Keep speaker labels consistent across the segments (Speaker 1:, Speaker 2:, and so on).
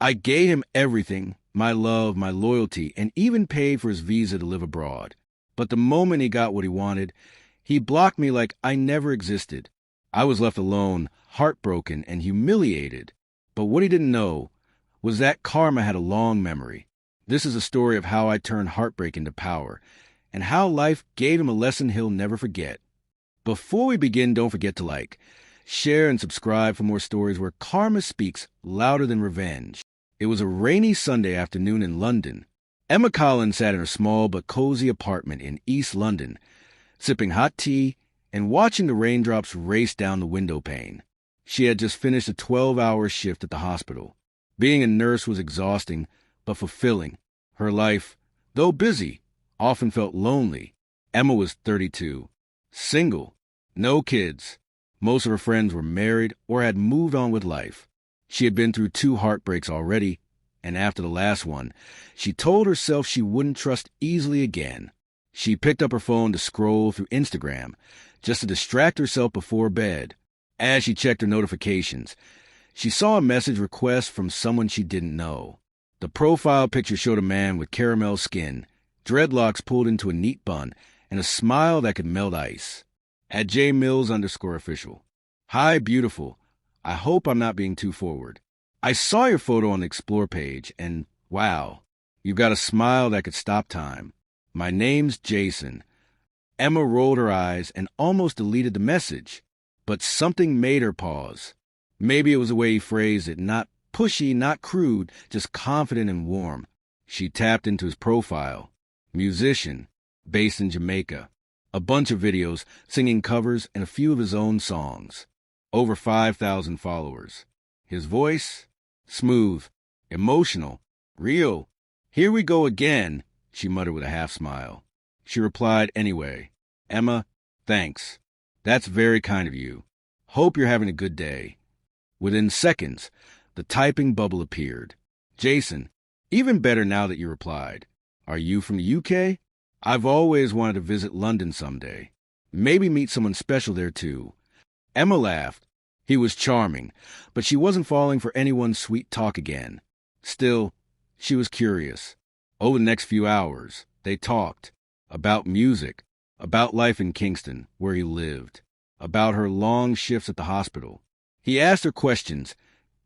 Speaker 1: I gave him everything, my love, my loyalty, and even paid for his visa to live abroad. But the moment he got what he wanted, he blocked me like I never existed. I was left alone, heartbroken and humiliated. But what he didn't know was that karma had a long memory. This is a story of how I turned heartbreak into power, and how life gave him a lesson he'll never forget. Before we begin, don't forget to like, share, and subscribe for more stories where karma speaks louder than revenge. It was a rainy Sunday afternoon in London. Emma Collins sat in her small but cozy apartment in East London, sipping hot tea and watching the raindrops race down the window pane. She had just finished a 12-hour shift at the hospital. Being a nurse was exhausting but fulfilling. Her life, though busy, often felt lonely. Emma was 32, single, no kids. Most of her friends were married or had moved on with life. She had been through 2 heartbreaks already, and after the last one, she told herself she wouldn't trust easily again. She picked up her phone to scroll through Instagram, just to distract herself before bed. As she checked her notifications, she saw a message request from someone she didn't know. The profile picture showed a man with caramel skin, dreadlocks pulled into a neat bun, and a smile that could melt ice. At @jmills_official. Hi, beautiful. I hope I'm not being too forward. I saw your photo on the Explore page, and wow, you've got a smile that could stop time. My name's Jason. Emma rolled her eyes and almost deleted the message, but something made her pause. Maybe it was the way he phrased it, not pushy, not crude, just confident and warm. She tapped into his profile. Musician, based in Jamaica. A bunch of videos, singing covers, and a few of his own songs. Over 5,000 followers. His voice? Smooth, emotional, real. Here we go again, she muttered with a half smile. She replied anyway. Emma, thanks. That's very kind of you. Hope you're having a good day. Within seconds, the typing bubble appeared. Jason, even better now that you replied. Are you from the UK? I've always wanted to visit London someday. Maybe meet someone special there too. Emma laughed. He was charming, but she wasn't falling for anyone's sweet talk again. Still, she was curious. Over the next few hours, they talked. About music, about life in Kingston, where he lived, about her long shifts at the hospital. He asked her questions,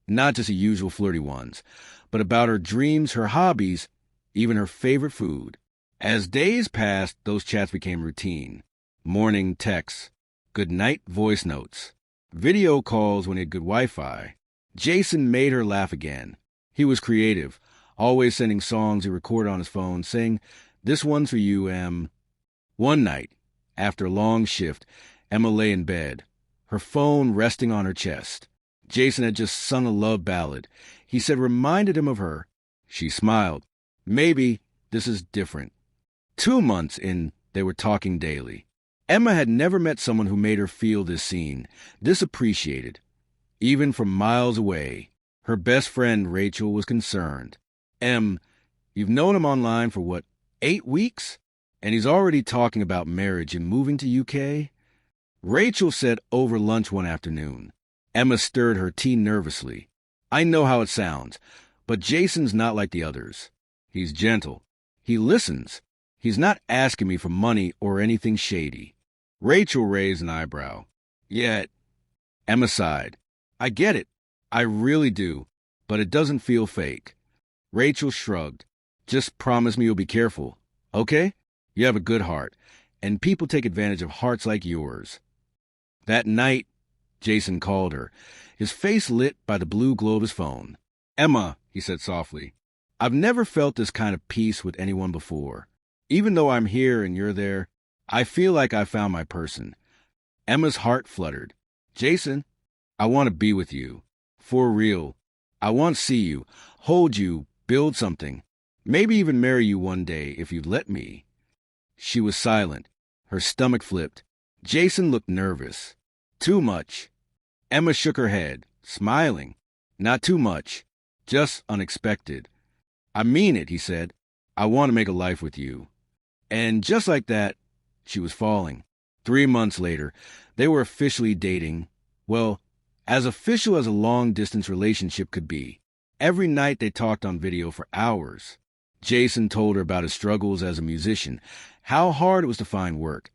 Speaker 1: not just the usual flirty ones, but about her dreams, her hobbies, even her favorite food. As days passed, those chats became routine. Morning texts, good night voice notes, video calls when he had good Wi-Fi. Jason made her laugh again. He was creative, always sending songs he recorded on his phone, saying, "This one's for you, Em." One night, after a long shift, Emma lay in bed, her phone resting on her chest. Jason had just sung a love ballad. He said reminded him of her. She smiled. Maybe this is different. 2 months in, they were talking daily. Emma had never met someone who made her feel this seen, this appreciated. Even from miles away, her best friend, Rachel, was concerned. Em, you've known him online for what, 8 weeks? And he's already talking about marriage and moving to UK? Rachel said over lunch one afternoon. Emma stirred her tea nervously. I know how it sounds, but Jason's not like the others. He's gentle. He listens. He's not asking me for money or anything shady. Rachel raised an eyebrow. Yet, Emma sighed. I get it. I really do. But it doesn't feel fake. Rachel shrugged. Just promise me you'll be careful. Okay? You have a good heart, and people take advantage of hearts like yours. That night, Jason called her, his face lit by the blue glow of his phone. Emma, he said softly, I've never felt this kind of peace with anyone before. Even though I'm here and you're there, I feel like I found my person. Emma's heart fluttered. Jason, I want to be with you. For real. I want to see you, hold you, build something. Maybe even marry you one day if you'd let me. She was silent. Her stomach flipped. Jason looked nervous. Too much. Emma shook her head, smiling. Not too much. Just unexpected. I mean it, he said. I want to make a life with you. And just like that, she was falling. 3 months later, they were officially dating. Well, as official as a long-distance relationship could be. Every night they talked on video for hours. Jason told her about his struggles as a musician, how hard it was to find work,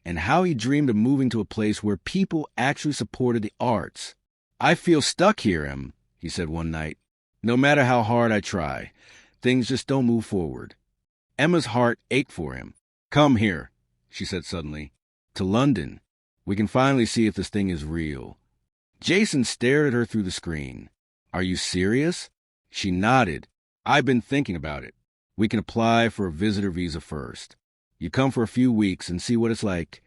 Speaker 1: and how he dreamed of moving to a place where people actually supported the arts. "I feel stuck here, Em," he said one night. "No matter how hard I try, things just don't move forward." Emma's heart ached for him. "Come here," she said suddenly. "To London. We can finally see if this thing is real." Jason stared at her through the screen. "Are you serious?" She nodded. "I've been thinking about it. We can apply for a visitor visa first. You come for a few weeks and see what it's like."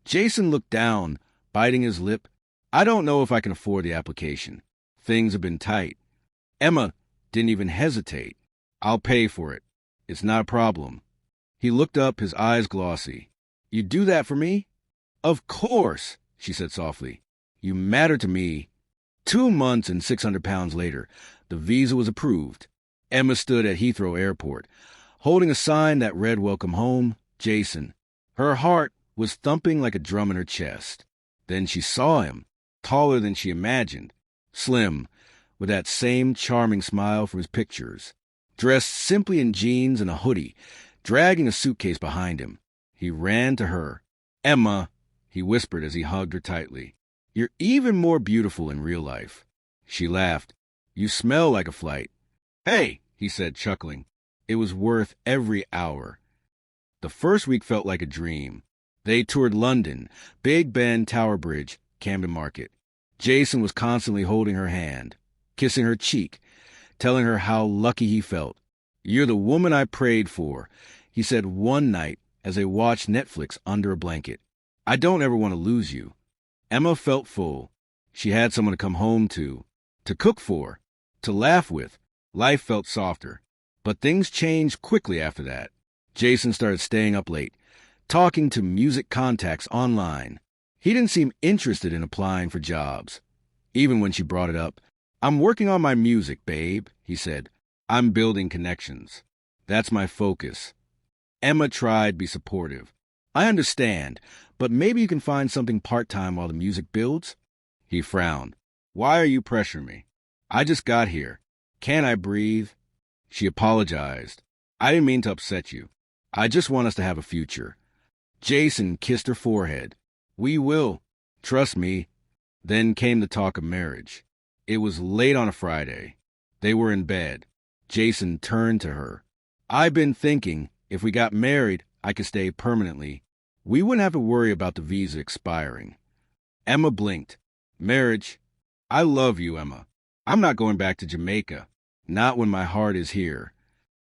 Speaker 1: Jason looked down, biting his lip. "I don't know if I can afford the application. Things have been tight." Emma didn't even hesitate. "I'll pay for it. It's not a problem." He looked up, his eyes glossy. "You'd do that for me?" "Of course," she said softly. "You matter to me." 2 months and £600 later, the visa was approved. Emma stood at Heathrow Airport, holding a sign that read "Welcome Home, Jason." Her heart was thumping like a drum in her chest. Then she saw him, taller than she imagined, slim, with that same charming smile from his pictures, dressed simply in jeans and a hoodie, dragging a suitcase behind him. He ran to her. "Emma," he whispered as he hugged her tightly, "you're even more beautiful in real life." She laughed. "You smell like a flight." "Hey," he said, chuckling. It was worth every hour. The first week felt like a dream. They toured London, Big Ben, Tower Bridge, Camden Market. Jason was constantly holding her hand, kissing her cheek, telling her how lucky he felt. "You're the woman I prayed for," he said one night as they watched Netflix under a blanket. "I don't ever want to lose you." Emma felt full. She had someone to come home to cook for, to laugh with. Life felt softer. But things changed quickly after that. Jason started staying up late, talking to music contacts online. He didn't seem interested in applying for jobs. Even when she brought it up, "I'm working on my music, babe," he said. "I'm building connections. That's my focus." Emma tried to be supportive. "I understand, but maybe you can find something part-time while the music builds?" He frowned. "Why are you pressuring me? I just got here. Can't I breathe?" She apologized. "I didn't mean to upset you. I just want us to have a future." Jason kissed her forehead. "We will. Trust me." Then came the talk of marriage. It was late on a Friday. They were in bed. Jason turned to her. "I've been thinking, if we got married, I could stay permanently. We wouldn't have to worry about the visa expiring." Emma blinked. "Marriage? I love you, Emma. I'm not going back to Jamaica. Not when my heart is here."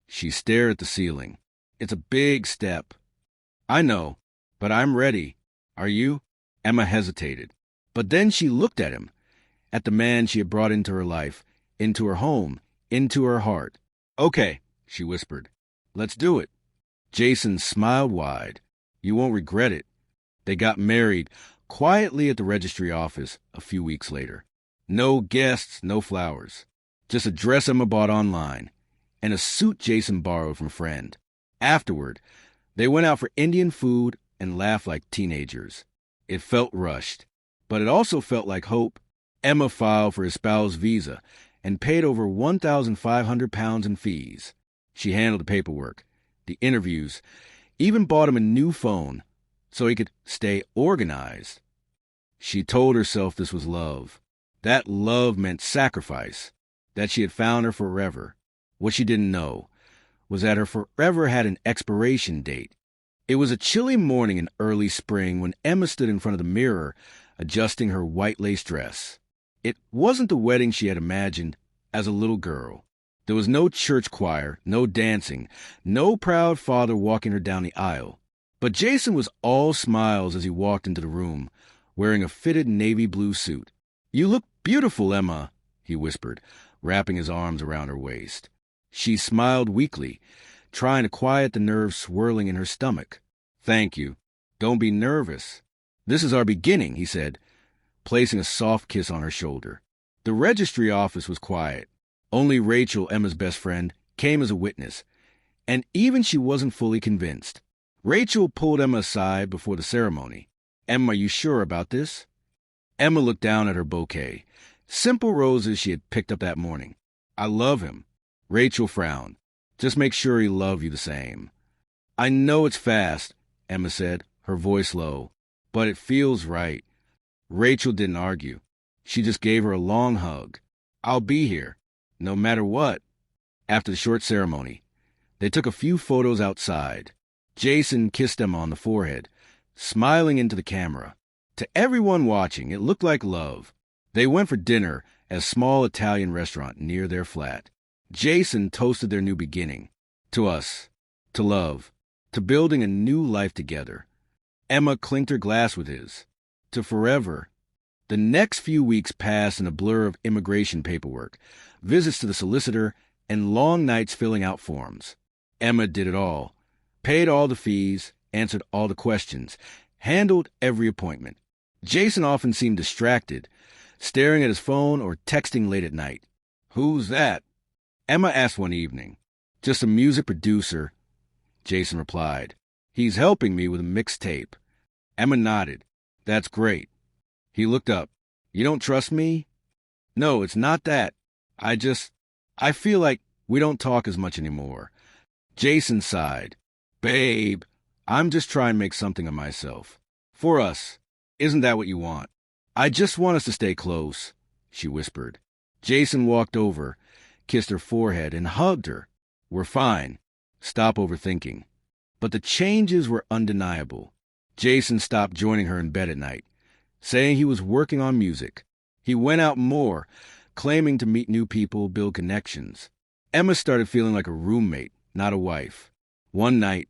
Speaker 1: She stared at the ceiling. "It's a big step." "I know, but I'm ready. Are you?" Emma hesitated. But then she looked at him, at the man she had brought into her life, into her home, into her heart. "Okay," she whispered. "Let's do it." Jason smiled wide. "You won't regret it." They got married quietly at the registry office a few weeks later. No guests, no flowers. Just a dress Emma bought online, and a suit Jason borrowed from a friend. Afterward, they went out for Indian food and laughed like teenagers. It felt rushed, but it also felt like hope. Emma filed for his spouse visa and paid over £1,500 in fees. She handled the paperwork, the interviews, even bought him a new phone so he could stay organized. She told herself this was love. That love meant sacrifice, that she had found her forever. What she didn't know was that her forever had an expiration date. It was a chilly morning in early spring when Emma stood in front of the mirror, adjusting her white lace dress. It wasn't the wedding she had imagined as a little girl. There was no church choir, no dancing, no proud father walking her down the aisle. But Jason was all smiles as he walked into the room, wearing a fitted navy blue suit. "You look beautiful, Emma," he whispered, wrapping his arms around her waist. She smiled weakly, trying to quiet the nerves swirling in her stomach. "Thank you. Don't be nervous. This is our beginning," he said, placing a soft kiss on her shoulder. The registry office was quiet. Only Rachel, Emma's best friend, came as a witness, and even she wasn't fully convinced. Rachel pulled Emma aside before the ceremony. "Emma, are you sure about this?" Emma looked down at her bouquet, simple roses she had picked up that morning. I love him. Rachel frowned. Just make sure he loves you the same. I know it's fast, Emma said, her voice low, but it feels right. Rachel didn't argue. She just gave her a long hug. I'll be here, no matter what. After the short ceremony, they took a few photos outside. Jason kissed Emma on the forehead, smiling into the camera. To everyone watching, it looked like love. They went for dinner at a small Italian restaurant near their flat. Jason toasted their new beginning. To us. To love. To building a new life together. Emma clinked her glass with his. To forever. The next few weeks passed in a blur of immigration paperwork, visits to the solicitor, and long nights filling out forms. Emma did it all. Paid all the fees, answered all the questions, handled every appointment. Jason often seemed distracted, staring at his phone or texting late at night. Who's that? Emma asked one evening. Just a music producer, Jason replied. He's helping me with a mixtape. Emma nodded. That's great. He looked up. You don't trust me? No, it's not that. I feel like we don't talk as much anymore. Jason sighed. Babe, I'm just trying to make something of myself. For us. Isn't that what you want? I just want us to stay close, she whispered. Jason walked over, kissed her forehead, and hugged her. We're fine. Stop overthinking. But the changes were undeniable. Jason stopped joining her in bed at night, saying he was working on music. He went out more, claiming to meet new people, build connections. Emma started feeling like a roommate, not a wife. One night,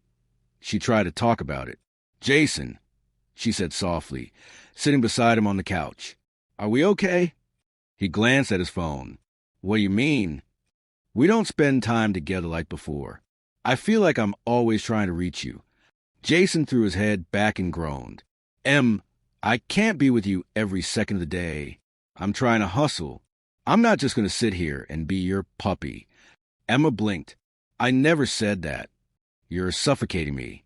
Speaker 1: she tried to talk about it. Jason, she said softly, sitting beside him on the couch. Are we okay? He glanced at his phone. What do you mean? We don't spend time together like before. I feel like I'm always trying to reach you. Jason threw his head back and groaned. I can't be with you every second of the day. I'm trying to hustle. I'm not just going to sit here and be your puppy. Emma blinked. I never said that. You're suffocating me.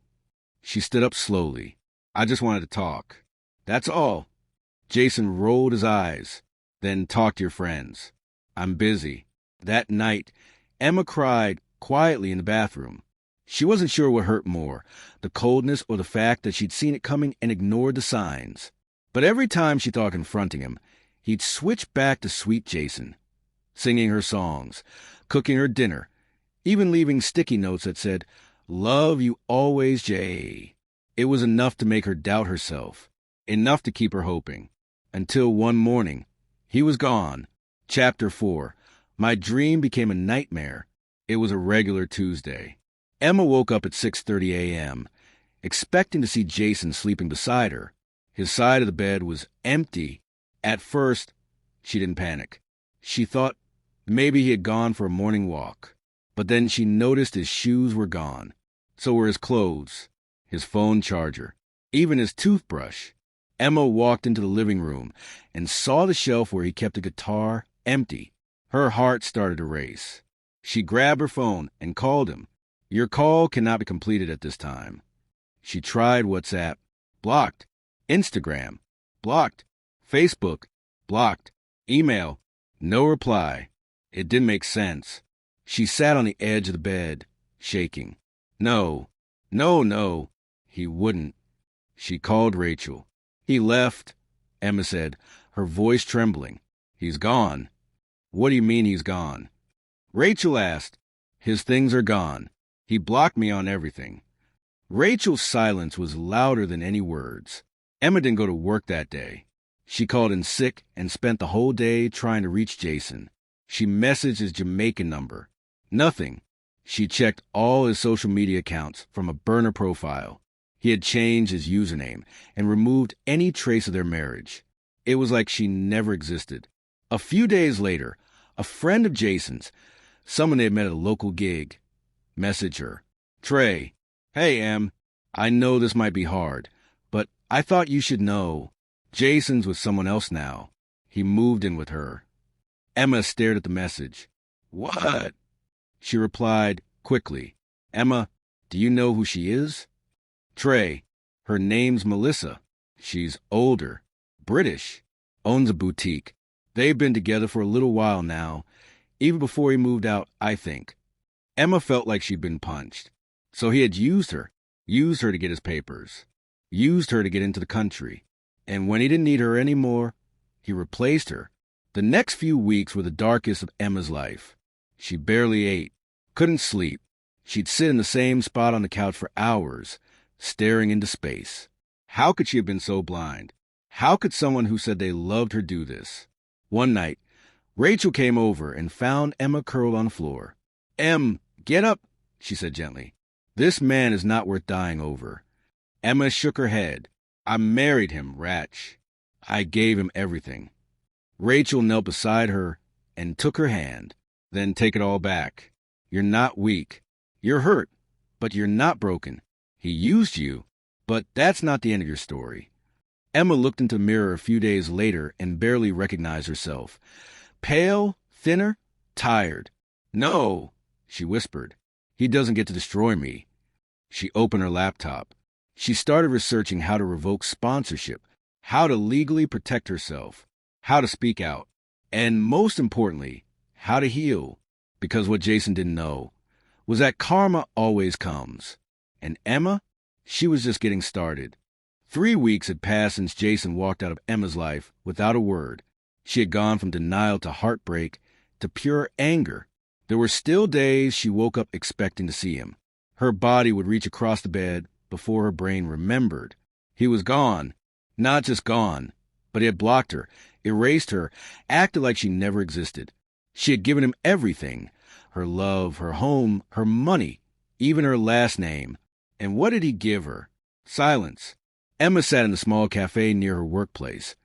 Speaker 1: She stood up slowly. I just wanted to talk. That's all. Jason rolled his eyes. Then talk to your friends. I'm busy. That night, Emma cried quietly in the bathroom. She wasn't sure what hurt more, the coldness or the fact that she'd seen it coming and ignored the signs. But every time she thought confronting him, he'd switch back to sweet Jason, singing her songs, cooking her dinner, even leaving sticky notes that said, Love you always, Jay. It was enough to make her doubt herself, enough to keep her hoping. Until one morning, he was gone. Chapter 4. My dream became a nightmare. It was a regular Tuesday. Emma woke up at 6:30 a.m., expecting to see Jason sleeping beside her. His side of the bed was empty. At first, she didn't panic. She thought maybe he had gone for a morning walk. But then she noticed his shoes were gone. So were his clothes, his phone charger, even his toothbrush. Emma walked into the living room and saw the shelf where he kept a guitar empty. Her heart started to race. She grabbed her phone and called him. Your call cannot be completed at this time. She tried WhatsApp. Blocked. Instagram. Blocked. Facebook. Blocked. Email. No reply. It didn't make sense. She sat on the edge of the bed, shaking. No. He wouldn't. She called Rachel. He left, Emma said, her voice trembling. He's gone. What do you mean he's gone? Rachel asked. His things are gone. He blocked me on everything. Rachel's silence was louder than any words. Emma didn't go to work that day. She called in sick and spent the whole day trying to reach Jason. She messaged his Jamaican number. Nothing. She checked all his social media accounts from a burner profile. He had changed his username and removed any trace of their marriage. It was like she never existed. A few days later, a friend of Jason's, someone they had met at a local gig, messaged her. Trey, hey, Em, I know this might be hard, but I thought you should know. Jason's with someone else now. He moved in with her. Emma stared at the message. What? She replied quickly. Emma, do you know who she is? Trey, her name's Melissa. She's older, British, owns a boutique. They've been together for a little while now. Even before he moved out, I think. Emma felt like she'd been punched. So he had used her to get his papers, used her to get into the country. And when he didn't need her anymore, he replaced her. The next few weeks were the darkest of Emma's life. She barely ate, couldn't sleep. She'd sit in the same spot on the couch for hours, staring into space. How could she have been so blind? How could someone who said they loved her do this? One night, Rachel came over and found Emma curled on the floor. "Em, get up," she said gently. "This man is not worth dying over." Emma shook her head. "I married him, Ratch. I gave him everything." Rachel knelt beside her and took her hand. "Then take it all back. You're not weak. You're hurt, but you're not broken. He used you, but that's not the end of your story." Emma looked into the mirror a few days later and barely recognized herself. Pale, thinner, tired. "No," she whispered. "He doesn't get to destroy me." She opened her laptop. She started researching how to revoke sponsorship, how to legally protect herself, how to speak out, and most importantly, how to heal. Because what Jason didn't know was that karma always comes. And Emma, she was just getting started. 3 weeks had passed since Jason walked out of Emma's life without a word. She had gone from denial to heartbreak to pure anger. There were still days she woke up expecting to see him. Her body would reach across the bed before her brain remembered. He was gone. Not just gone, but he had blocked her, erased her, acted like she never existed. She had given him everything: her love, her home, her money, even her last name. And what did he give her? Silence. Emma sat in the small cafe near her workplace,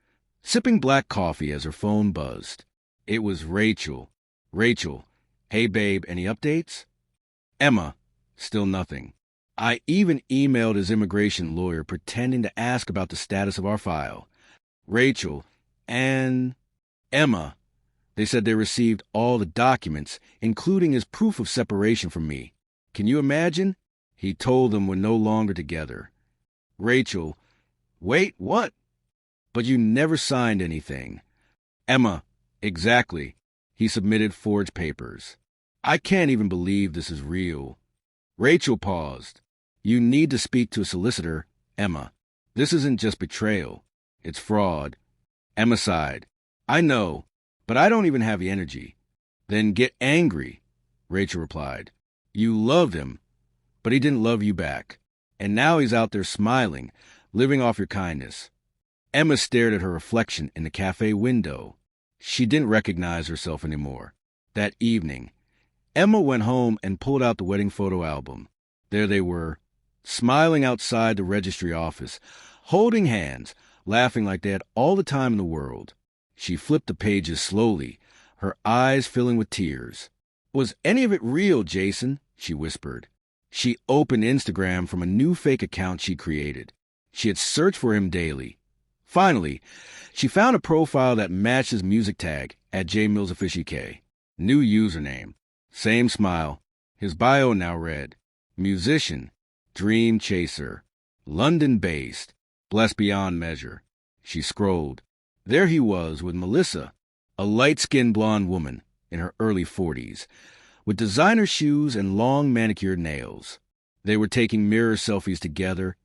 Speaker 1: sipping black coffee as her phone buzzed. It was Rachel. "Rachel, hey babe, any updates?" Emma, still nothing. "I even emailed his immigration lawyer pretending to ask about the status of our file." Rachel, and Emma. "They said they received all the documents, including his proof of separation from me. Can you imagine? He told them we're no longer together." Rachel, "Wait, what?" "But you never signed anything." Emma, "Exactly. He submitted forged papers." "I can't even believe this is real." Rachel paused. "You need to speak to a solicitor, Emma. This isn't just betrayal. It's fraud." Emma sighed. "I know, but I don't even have the energy." "Then get angry," Rachel replied. "You loved him, but he didn't love you back. And now he's out there smiling, living off your kindness." Emma stared at her reflection in the cafe window. She didn't recognize herself anymore. That evening, Emma went home and pulled out the wedding photo album. There they were, smiling outside the registry office, holding hands, laughing like they had all the time in the world. She flipped the pages slowly, her eyes filling with tears. "Was any of it real, Jason?" she whispered. She opened Instagram from a new fake account she created. She had searched for him daily. Finally, she found a profile that matched his music tag at @jmillsofficialk. New username. Same smile. His bio now read: musician, dream chaser, London-based, blessed beyond measure. She scrolled. There he was with Melissa, a light-skinned blonde woman in her early 40s, with designer shoes and long manicured nails. They were taking mirror selfies together,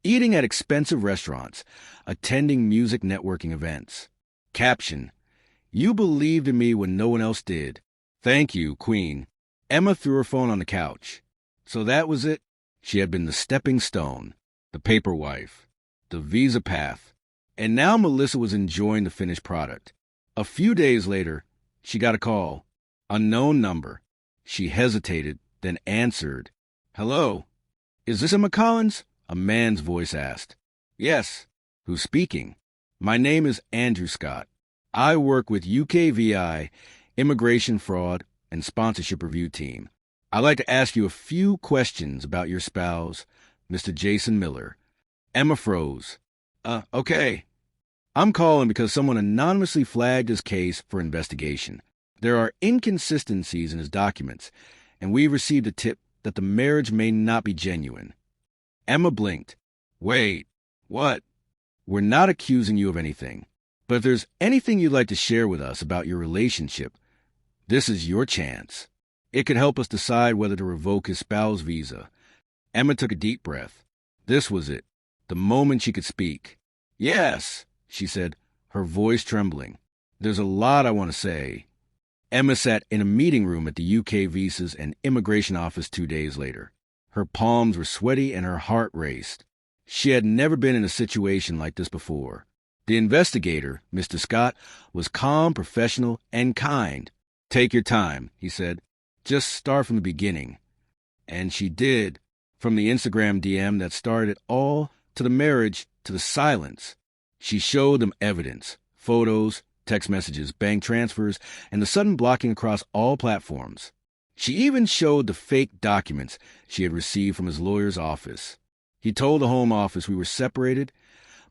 Speaker 1: eating at expensive restaurants, attending music networking events. Caption: "You believed in me when no one else did. Thank you, Queen." Emma threw her phone on the couch. So that was it. She had been the stepping stone, the paper wife, the visa path. And now Melissa was enjoying the finished product. A few days later, she got a call. Unknown number. She hesitated, then answered. "Hello. Is this Emma Collins?" A man's voice asked. "Yes." "Who's speaking?" "My name is Andrew Scott. I work with UKVI, Immigration Fraud and Sponsorship Review Team. I'd like to ask you a few questions about your spouse, Mr. Jason Miller." Emma froze. Okay. "I'm calling because someone anonymously flagged his case for investigation. There are inconsistencies in his documents, and we've received a tip that the marriage may not be genuine." Emma blinked. "Wait, what?" "We're not accusing you of anything, but if there's anything you'd like to share with us about your relationship, This is your chance. It could help us decide whether to revoke his spouse visa. Emma took a deep breath. This was it, the moment she could speak. Yes, she said, her voice trembling. There's a lot I want to say. Emma sat in a meeting room at the UK Visas and Immigration Office 2 days later. Her palms were sweaty and her heart raced. She had never been in a situation like this before. The investigator, Mr. Scott, was calm, professional, and kind. Take your time, he said. Just start from the beginning. And she did. From the Instagram DM that started it all, to the marriage, to the silence. She showed them evidence, photos, text messages, bank transfers, and the sudden blocking across all platforms. She even showed the fake documents she had received from his lawyer's office. He told the Home Office we were separated,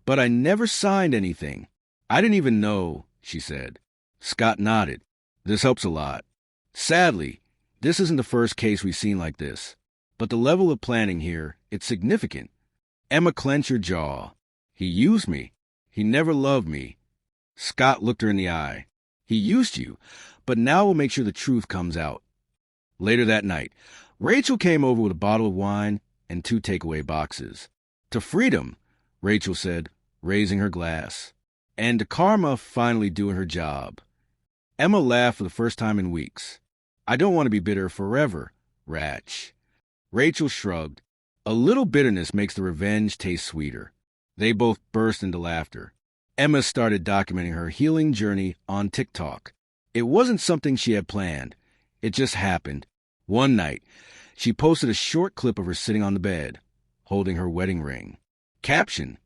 Speaker 1: but I never signed anything. I didn't even know, she said. Scott nodded. This helps a lot. Sadly, this isn't the first case we've seen like this. But the level of planning here, it's significant. Emma clenched her jaw. He used me. He never loved me. Scott looked her in the eye. He used you, but now we'll make sure the truth comes out. Later that night, Rachel came over with a bottle of wine and 2 takeaway boxes. To freedom, Rachel said, raising her glass. And to karma finally doing her job. Emma laughed for the first time in weeks. I don't want to be bitter forever, Ratch. Rachel shrugged. A little bitterness makes the revenge taste sweeter. They both burst into laughter. Emma started documenting her healing journey on TikTok. It wasn't something she had planned. It just happened. One night, she posted a short clip of her sitting on the bed, holding her wedding ring. Caption,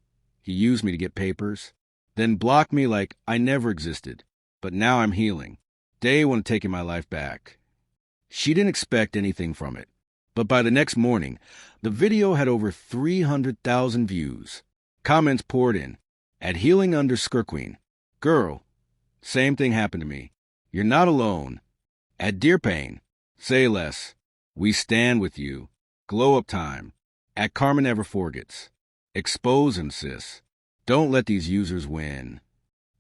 Speaker 1: he used me to get papers, then blocked me like I never existed. But now I'm healing. Day one of taking my life back. She didn't expect anything from it. But by the next morning, the video had over 300,000 views. Comments poured in. At healing_Skirqueen. Girl, same thing happened to me. You're not alone. At Dear Pain. Say less. We stand with you. Glow up time. At Karma Never Forgets. Expose him, sis. Don't let these users win.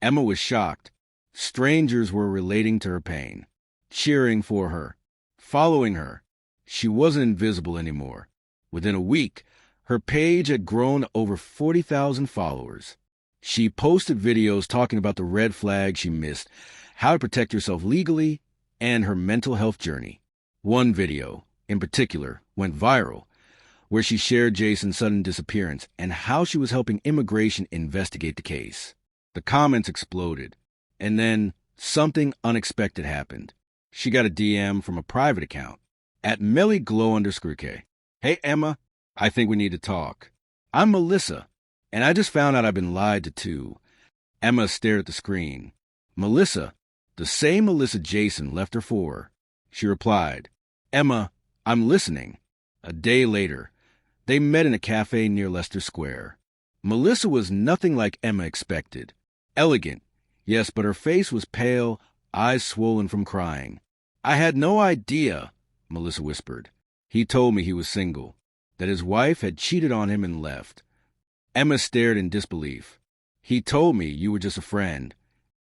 Speaker 1: Emma was shocked. Strangers were relating to her pain, cheering for her, following her. She wasn't invisible anymore. Within a week, her page had grown to over 40,000 followers. She posted videos talking about the red flags she missed, how to protect yourself legally, and her mental health journey. One video, in particular, went viral, where she shared Jason's sudden disappearance and how she was helping immigration investigate the case. The comments exploded, and then something unexpected happened. She got a DM from a private account, at @melly_Glow_K. Hey, Emma, I think we need to talk. I'm Melissa, and I just found out I've been lied to too. Emma stared at the screen. Melissa, the same Melissa Jason left her for. She replied, Emma, I'm listening. A day later, they met in a cafe near Leicester Square. Melissa was nothing like Emma expected. Elegant, yes, but her face was pale, eyes swollen from crying. I had no idea, Melissa whispered. He told me he was single, that his wife had cheated on him and left. Emma stared in disbelief. He told me you were just a friend.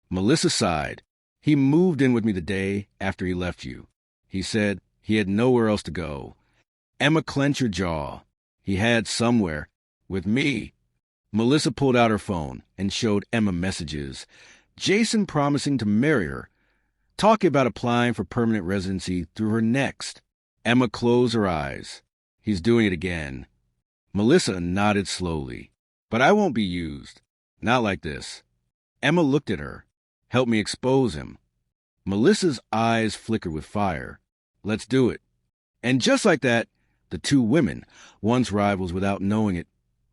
Speaker 1: Melissa sighed. He moved in with me the day after he left you. He said he had nowhere else to go. Emma clenched her jaw. He had somewhere. With me. Melissa pulled out her phone and showed Emma messages. Jason promising to marry her. Talking about applying for permanent residency through her next. Emma closed her eyes. He's doing it again. Melissa nodded slowly. But I won't be used. Not like this. Emma looked at her. Help me expose him. Melissa's eyes flickered with fire. Let's do it. And just like that, the two women, once rivals without knowing it,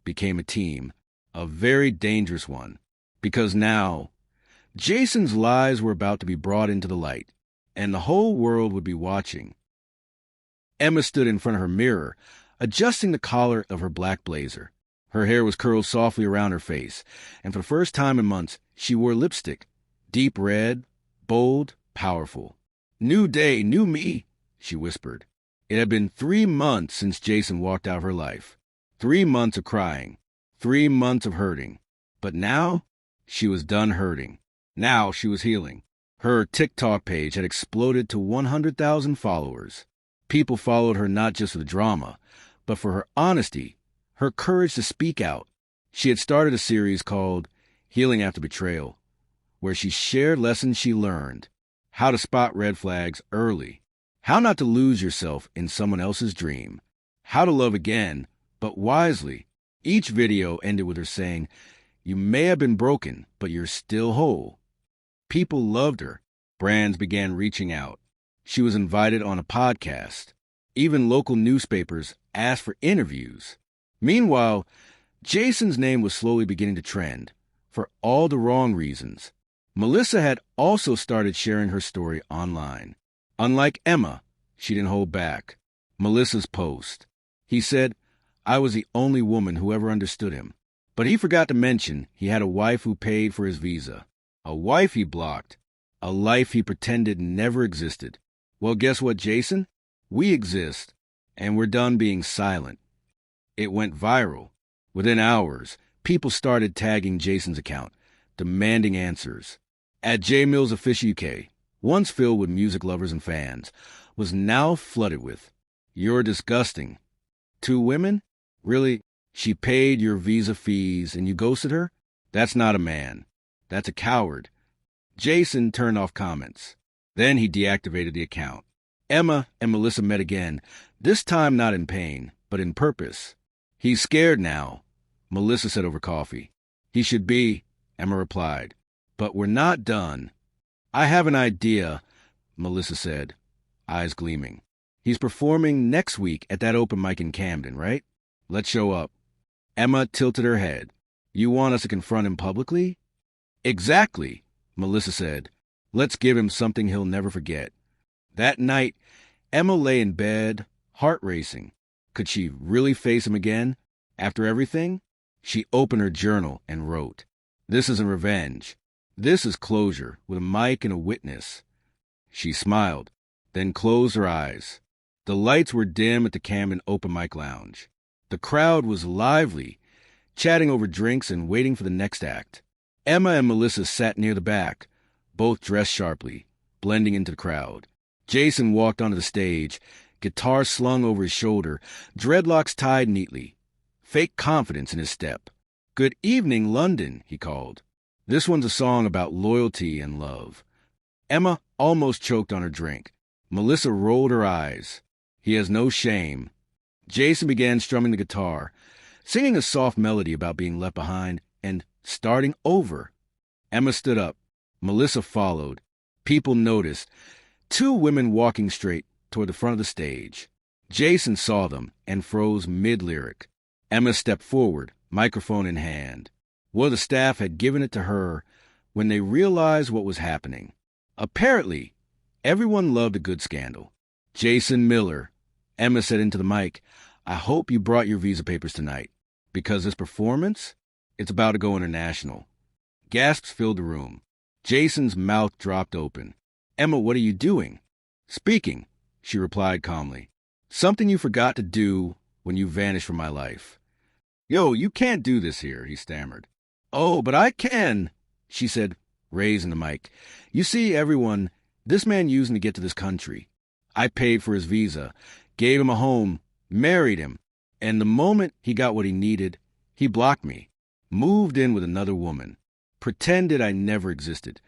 Speaker 1: became a team. A very dangerous one. Because now, Jason's lies were about to be brought into the light, and the whole world would be watching. Emma stood in front of her mirror, adjusting the collar of her black blazer. Her hair was curled softly around her face, and for the first time in months, she wore lipstick. Deep red, bold, powerful. New day, new me, she whispered. It had been 3 months since Jason walked out of her life. 3 months of crying. 3 months of hurting. But now, she was done hurting. Now she was healing. Her TikTok page had exploded to 100,000 followers. People followed her not just for the drama, but for her honesty, her courage to speak out. She had started a series called Healing After Betrayal, where she shared lessons she learned, how to spot red flags early, how not to lose yourself in someone else's dream, how to love again, but wisely. Each video ended with her saying, "You may have been broken, but you're still whole." People loved her. Brands began reaching out. She was invited on a podcast. Even local newspapers asked for interviews. Meanwhile, Jason's name was slowly beginning to trend, for all the wrong reasons. Melissa had also started sharing her story online. Unlike Emma, she didn't hold back. Melissa's post. He said, "I was the only woman who ever understood him." But he forgot to mention he had a wife who paid for his visa. A wife he blocked. A life he pretended never existed. Well, guess what, Jason? We exist, and we're done being silent. It went viral. Within hours, people started tagging Jason's account, demanding answers. At JMillsOfficial UK, once filled with music lovers and fans, was now flooded with, "You're disgusting." Two women? Really? She paid your visa fees and you ghosted her? That's not a man. That's a coward. Jason turned off comments. Then he deactivated the account. Emma and Melissa met again, this time not in pain, but in purpose. "He's scared now," Melissa said over coffee. "He should be," Emma replied. "But we're not done." "I have an idea," Melissa said, eyes gleaming. "He's performing next week at that open mic in Camden, right? Let's show up." Emma tilted her head. "You want us to confront him publicly?" "Exactly," Melissa said. "Let's give him something he'll never forget." That night, Emma lay in bed, heart racing. Could she really face him again? After everything? She opened her journal and wrote, "This isn't revenge. This is closure, with a mic and a witness." She smiled, then closed her eyes. The lights were dim at the Camden Open Mic Lounge. The crowd was lively, chatting over drinks and waiting for the next act. Emma and Melissa sat near the back, both dressed sharply, blending into the crowd. Jason walked onto the stage, guitar slung over his shoulder, dreadlocks tied neatly, fake confidence in his step. "Good evening, London," he called. "This one's a song about loyalty and love." Emma almost choked on her drink. Melissa rolled her eyes. "He has no shame." Jason began strumming the guitar, singing a soft melody about being left behind and starting over. Emma stood up. Melissa followed. People noticed. Two women walking straight toward the front of the stage. Jason saw them and froze mid-lyric. Emma stepped forward, microphone in hand. Well, the staff had given it to her when they realized what was happening. Apparently, everyone loved a good scandal. "Jason Miller," Emma said into the mic, "I hope you brought your visa papers tonight, because this performance, it's about to go international." Gasps filled the room. Jason's mouth dropped open. "Emma, what are you doing?" "Speaking," she replied calmly. "Something you forgot to do when you vanished from my life." "Yo, you can't do this here," he stammered. "Oh, but I can," she said, raising the mic. "You see, everyone, this man used me to get to this country. I paid for his visa, gave him a home, married him, and the moment he got what he needed, he blocked me, moved in with another woman, pretended I never existed."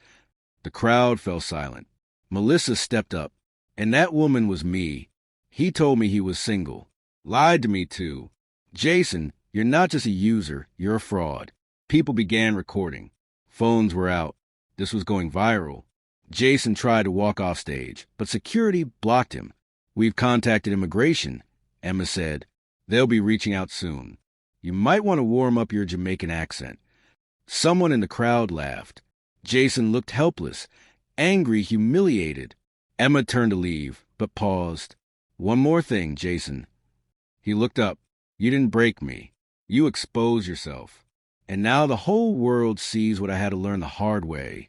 Speaker 1: The crowd fell silent. Melissa stepped up, and that woman was me. "He told me he was single. Lied to me, too. Jason, you're not just a user, you're a fraud." People began recording. Phones were out. This was going viral. Jason tried to walk off stage, but security blocked him. "We've contacted immigration," Emma said. "They'll be reaching out soon. You might want to warm up your Jamaican accent." Someone in the crowd laughed. Jason looked helpless, angry, humiliated. Emma turned to leave, but paused. "One more thing, Jason." He looked up. "You didn't break me. You exposed yourself. And now the whole world sees what I had to learn the hard way."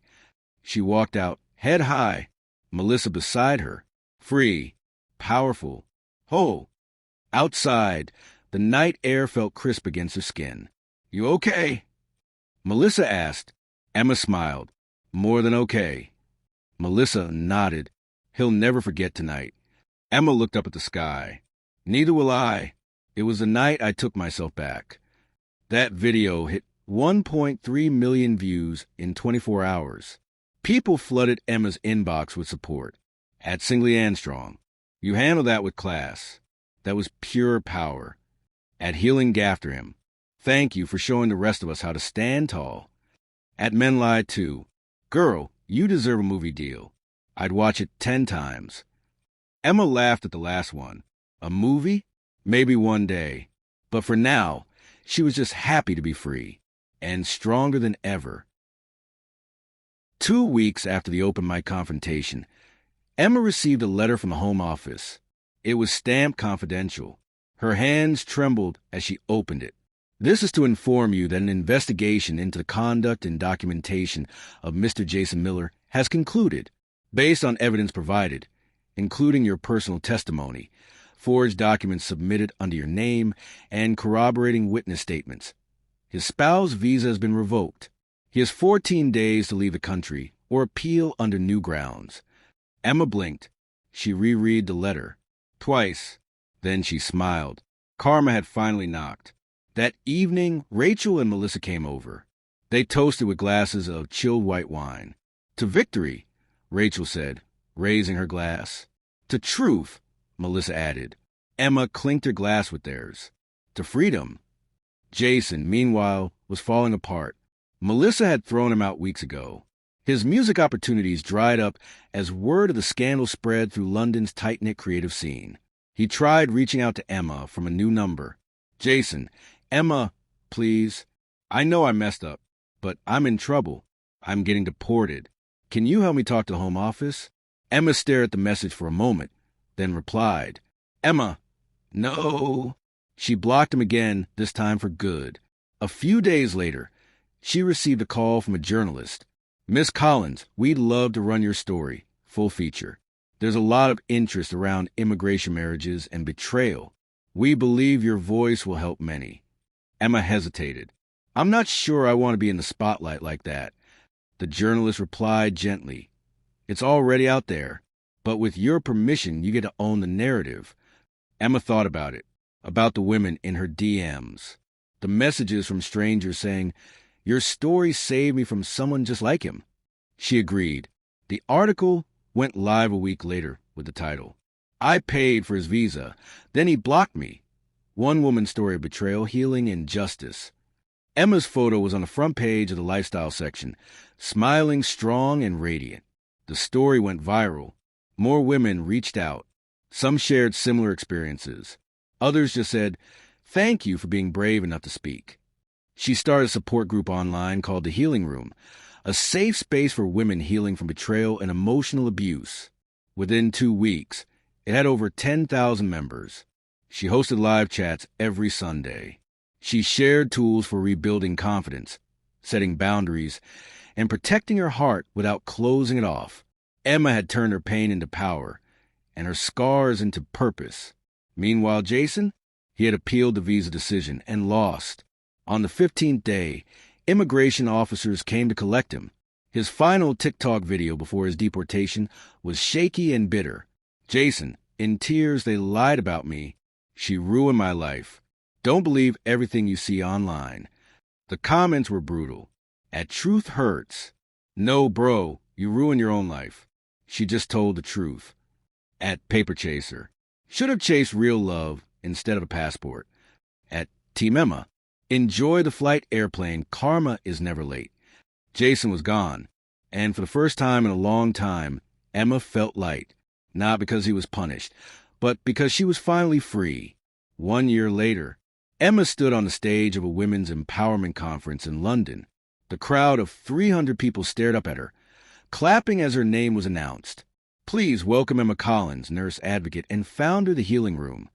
Speaker 1: She walked out, head high, Melissa beside her, free, powerful, whole. Outside, the night air felt crisp against her skin. "You okay?" Melissa asked. Emma smiled. "More than okay." Melissa nodded. He'll never forget tonight. Emma looked up at the sky. Neither will I. It was the night I took myself back. That video hit 1.3 million views in 24 hours. People flooded Emma's inbox with support. At Singly Armstrong, you handled that with class. That was pure power. At Healing After Him, thank you for showing the rest of us how to stand tall. At Men Lie Too, girl, you deserve a movie deal. I'd watch it 10 times. Emma laughed at the last one. A movie? Maybe one day. But for now, she was just happy to be free. And stronger than ever. 2 weeks after the open mic confrontation, Emma received a letter from the Home Office. It was stamped confidential. Her hands trembled as she opened it. This is to inform you that an investigation into the conduct and documentation of Mr. Jason Miller has concluded, based on evidence provided, including your personal testimony, forged documents submitted under your name, and corroborating witness statements. His spouse visa has been revoked. He has 14 days to leave the country or appeal under new grounds. Emma blinked. She reread the letter. Twice. Then she smiled. Karma had finally knocked. That evening, Rachel and Melissa came over. They toasted with glasses of chilled white wine. To victory, Rachel said, raising her glass. To truth, Melissa added. Emma clinked her glass with theirs. To freedom. Jason, meanwhile, was falling apart. Melissa had thrown him out weeks ago. His music opportunities dried up as word of the scandal spread through London's tight-knit creative scene. He tried reaching out to Emma from a new number. Jason, Emma, please. I know I messed up, but I'm in trouble. I'm getting deported. Can you help me talk to the Home Office? Emma stared at the message for a moment, then replied, Emma, no. She blocked him again, this time for good. A few days later, she received a call from a journalist. Miss Collins, we'd love to run your story, full feature. There's a lot of interest around immigration marriages and betrayal. We believe your voice will help many. Emma hesitated. I'm not sure I want to be in the spotlight like that. The journalist replied gently. It's already out there, but with your permission, you get to own the narrative. Emma thought about it, about the women in her DMs, the messages from strangers saying, your story saved me from someone just like him. She agreed. The article went live a week later with the title, I paid for his visa, then he blocked me. One woman's story of betrayal, healing, and justice. Emma's photo was on the front page of the lifestyle section, smiling strong and radiant. The story went viral. More women reached out. Some shared similar experiences. Others just said, thank you for being brave enough to speak. She started a support group online called The Healing Room, a safe space for women healing from betrayal and emotional abuse. Within 2 weeks, it had over 10,000 members. She hosted live chats every Sunday. She shared tools for rebuilding confidence, setting boundaries, and protecting her heart without closing it off. Emma had turned her pain into power, and her scars into purpose. Meanwhile, Jason, he had appealed the visa decision and lost. On the 15th day, immigration officers came to collect him. His final TikTok video before his deportation was shaky and bitter. Jason, in tears, they lied about me. She ruined my life. Don't believe everything you see online. The comments were brutal. At Truth Hurts. No, bro, you ruined your own life. She just told the truth. At Paper Chaser. Should have chased real love instead of a passport. At Team Emma. Enjoy the flight airplane. Karma is never late. Jason was gone. And for the first time in a long time, Emma felt light. Not because he was punished, but because she was finally free. 1 year later, Emma stood on the stage of a women's empowerment conference in London. The crowd of 300 people stared up at her, clapping as her name was announced. Please welcome Emma Collins, nurse advocate and founder of the Healing Room.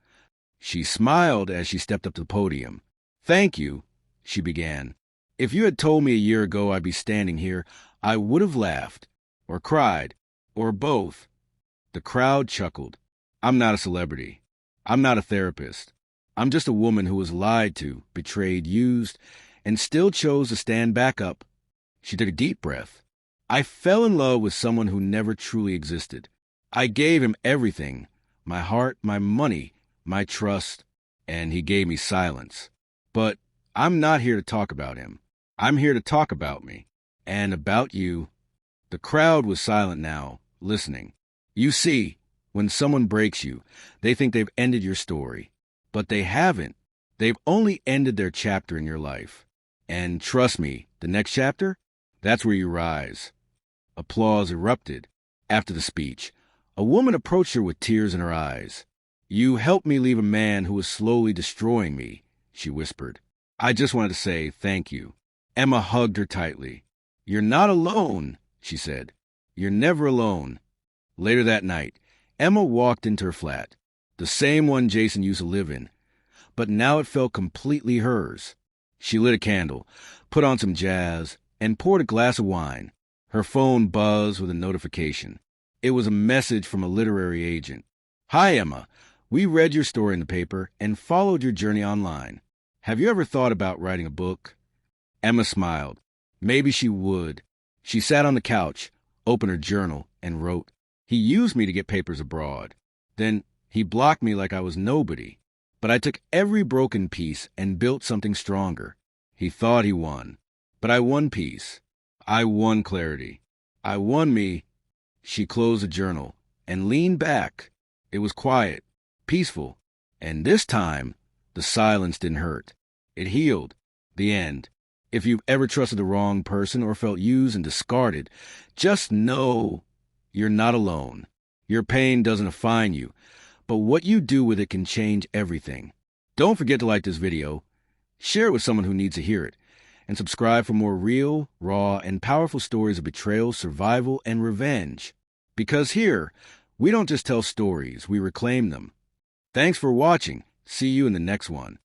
Speaker 1: She smiled as she stepped up to the podium. Thank you, she began. If you had told me a year ago I'd be standing here, I would have laughed, or cried, or both. The crowd chuckled. I'm not a celebrity. I'm not a therapist. I'm just a woman who was lied to, betrayed, used, and still chose to stand back up. She took a deep breath. I fell in love with someone who never truly existed. I gave him everything, my heart, my money, my trust, and he gave me silence. But I'm not here to talk about him. I'm here to talk about me. And about you. The crowd was silent now, listening. You see, when someone breaks you, they think they've ended your story. But they haven't. They've only ended their chapter in your life. And trust me, the next chapter? That's where you rise. Applause erupted. After the speech, a woman approached her with tears in her eyes. You helped me leave a man who was slowly destroying me, she whispered. I just wanted to say thank you. Emma hugged her tightly. You're not alone, she said. You're never alone. Later that night, Emma walked into her flat, the same one Jason used to live in, but now it felt completely hers. She lit a candle, put on some jazz, and poured a glass of wine. Her phone buzzed with a notification. It was a message from a literary agent. Hi, Emma. We read your story in the paper and followed your journey online. Have you ever thought about writing a book? Emma smiled. Maybe she would. She sat on the couch, opened her journal, and wrote, He used me to get papers abroad. Then he blocked me like I was nobody. But I took every broken piece and built something stronger. He thought he won. But I won peace. I won clarity. I won me. She closed the journal and leaned back. It was quiet, peaceful, and this time the silence didn't hurt. It healed. The end. If you've ever trusted the wrong person or felt used and discarded, just know you're not alone. Your pain doesn't define you, but what you do with it can change everything. Don't forget to like this video, share it with someone who needs to hear it, and subscribe for more real, raw, and powerful stories of betrayal, survival, and revenge. Because here, we don't just tell stories, we reclaim them. Thanks for watching. See you in the next one.